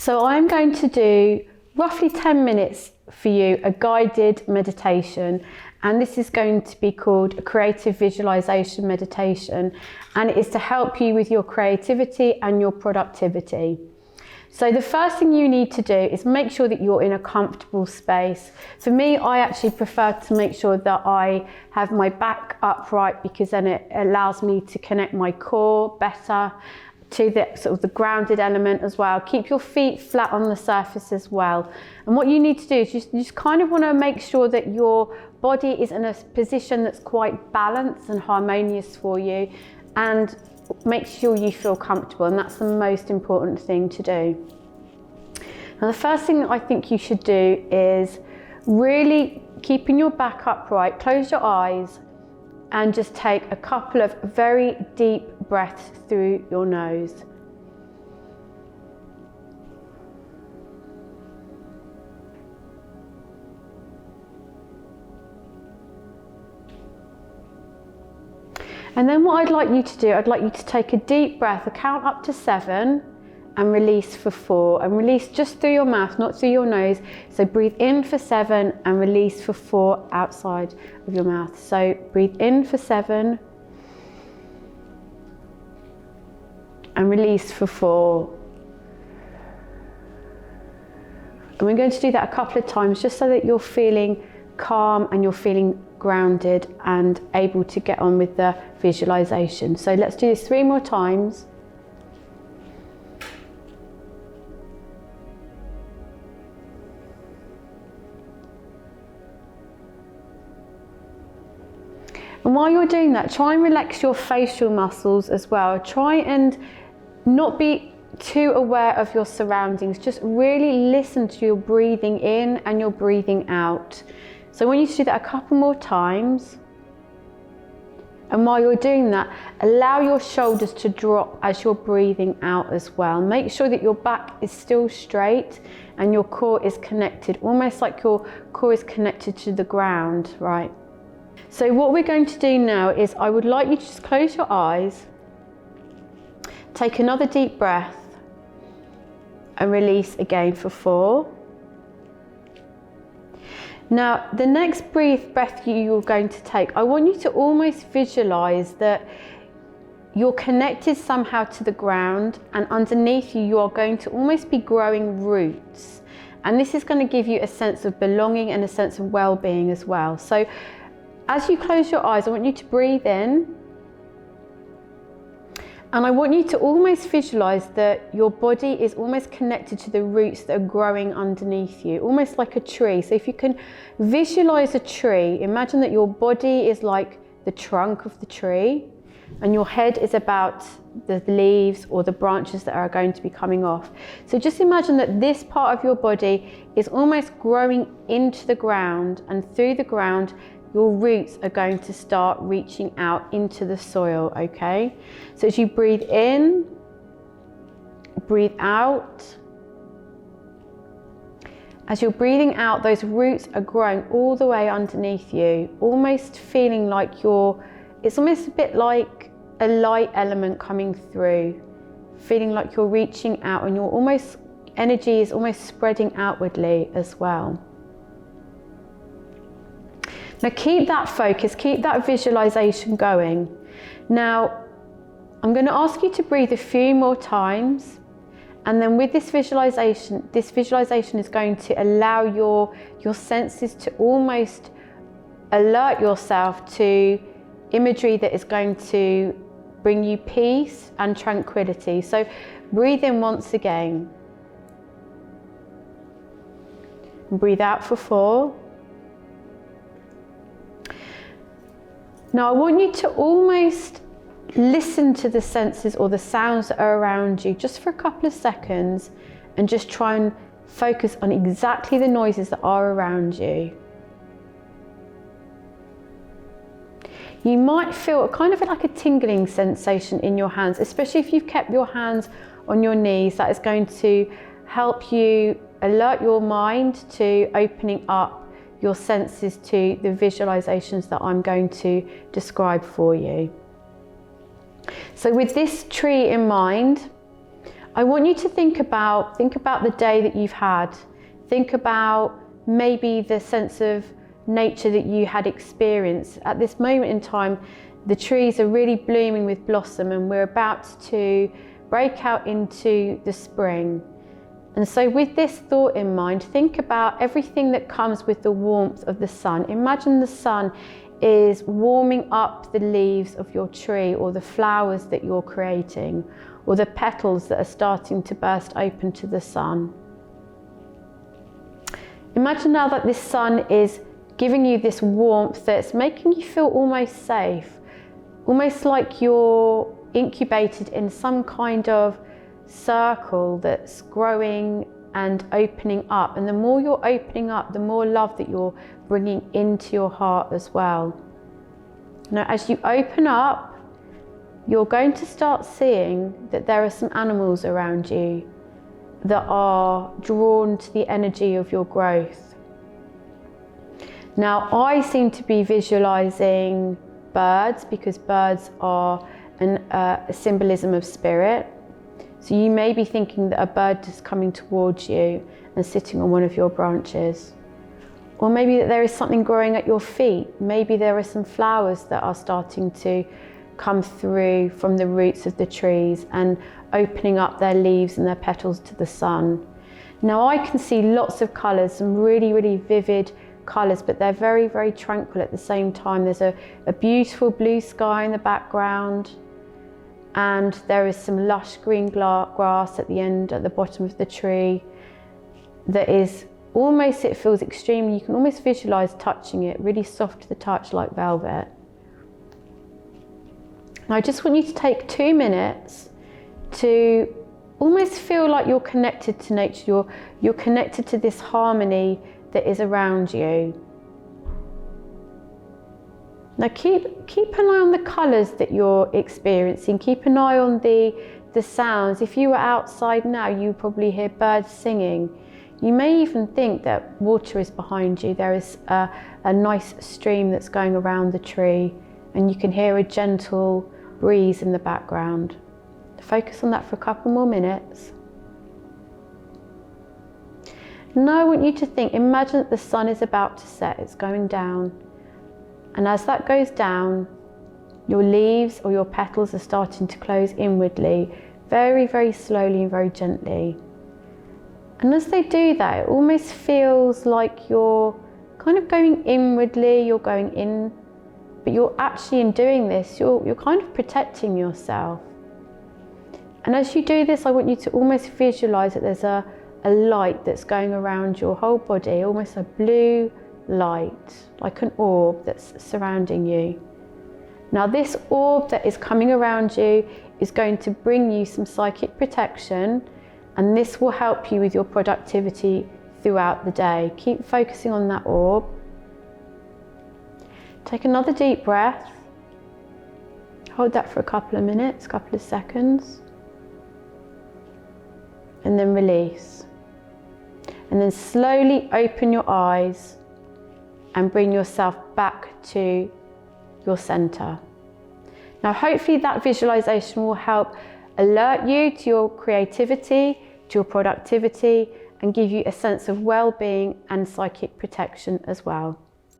So I'm going to do roughly 10 minutes for you, a guided meditation, and this is going to be called a Creative Visualisation Meditation, and it is to help you with your creativity and your productivity. So the first thing you need to do is make sure that you're in a comfortable space. For me, I actually prefer to make sure that I have my back upright, because then it allows me to connect my core better to the sort of the grounded element as well. Keep your feet flat on the surface as well. And what you need to do is you just kind of want to make sure that your body is in a position that's quite balanced and harmonious for you, and make sure you feel comfortable, and that's the most important thing to do. Now, the first thing that I think you should do is really keeping your back upright, close your eyes, and just take a couple of very deep breaths through your nose. And then what I'd like you to do, I'd like you to take a deep breath, count up to 7 and release for 4, and release just through your mouth, not through your nose. So breathe in for 7 and release for 4 outside of your mouth. So breathe in for 7 and release for 4. And we're going to do that a couple of times just so that you're feeling calm and you're feeling grounded and able to get on with the visualization. So let's do this 3 more times. And while you're doing that, try and relax your facial muscles as well. Try and not be too aware of your surroundings. Just really listen to your breathing in and your breathing out. So I want you to do that a couple more times. And while you're doing that, allow your shoulders to drop as you're breathing out as well. Make sure that your back is still straight and your core is connected, almost like your core is connected to the ground, right? So what we're going to do now is I would like you to just close your eyes, take another deep breath and release again for 4. Now, the next breath you're going to take, I want you to almost visualize that you're connected somehow to the ground, and underneath you, you are going to almost be growing roots. And this is going to give you a sense of belonging and a sense of well-being as well. So as you close your eyes, I want you to breathe in. And I want you to almost visualize that your body is almost connected to the roots that are growing underneath you, almost like a tree. So if you can visualize a tree, imagine that your body is like the trunk of the tree, and your head is about the leaves or the branches that are going to be coming off. So just imagine that this part of your body is almost growing into the ground, and through the ground, your roots are going to start reaching out into the soil, okay? So as you breathe in, breathe out. As you're breathing out, those roots are growing all the way underneath you, almost feeling like it's almost a bit like a light element coming through, feeling like you're reaching out and energy is almost spreading outwardly as well. Now keep that focus, keep that visualization going. Now, I'm going to ask you to breathe a few more times, and then with this visualization is going to allow your senses to almost alert yourself to imagery that is going to bring you peace and tranquility. So breathe in once again. Breathe out for 4. Now I want you to almost listen to the senses or the sounds that are around you just for a couple of seconds, and just try and focus on exactly the noises that are around you. You might feel kind of like a tingling sensation in your hands, especially if you've kept your hands on your knees. That is going to help you alert your mind to opening up your senses to the visualizations that I'm going to describe for you. So with this tree in mind, I want you to think about the day that you've had. Think about maybe the sense of nature that you had experienced. At this moment in time, the trees are really blooming with blossom, and we're about to break out into the spring. And so with this thought in mind, think about everything that comes with the warmth of the sun. Imagine the sun is warming up the leaves of your tree, or the flowers that you're creating, or the petals that are starting to burst open to the sun. Imagine now that this sun is giving you this warmth that's making you feel almost safe, almost like you're incubated in some kind of circle that's growing and opening up. And the more you're opening up, the more love that you're bringing into your heart as well. Now, as you open up, you're going to start seeing that there are some animals around you that are drawn to the energy of your growth. Now, I seem to be visualizing birds, because birds are a symbolism of spirit. So you may be thinking that a bird is coming towards you and sitting on one of your branches. Or maybe that there is something growing at your feet. Maybe there are some flowers that are starting to come through from the roots of the trees and opening up their leaves and their petals to the sun. Now I can see lots of colours, some really, really vivid colours, but they're very, very tranquil at the same time. There's a beautiful blue sky in the background, and there is some lush green grass at the bottom of the tree that is almost, it feels extremely, you can almost visualise touching it, really soft to the touch like velvet. Now I just want you to take 2 minutes to almost feel like you're connected to nature, you're connected to this harmony that is around you. Now keep an eye on the colours that you're experiencing, keep an eye on the sounds. If you were outside now, you probably hear birds singing. You may even think that water is behind you. There is a nice stream that's going around the tree, and you can hear a gentle breeze in the background. Focus on that for a couple more minutes. Now I want you to think, imagine that the sun is about to set, it's going down. And as that goes down, your leaves or your petals are starting to close inwardly, very, very slowly and very gently. And as they do that, it almost feels like you're kind of going inwardly, you're going in, but you're actually, in doing this, you're kind of protecting yourself. And as you do this, I want you to almost visualize that there's a light that's going around your whole body, almost a blue light, like an orb that's surrounding you. Now this orb that is coming around you is going to bring you some psychic protection, and this will help you with your productivity throughout the day. Keep focusing on that orb. Take another deep breath. Hold that for a couple of minutes, couple of seconds. And then release. And then slowly open your eyes and bring yourself back to your center. Now hopefully that visualization will help alert you to your creativity, to your productivity, and give you a sense of well-being and psychic protection as well.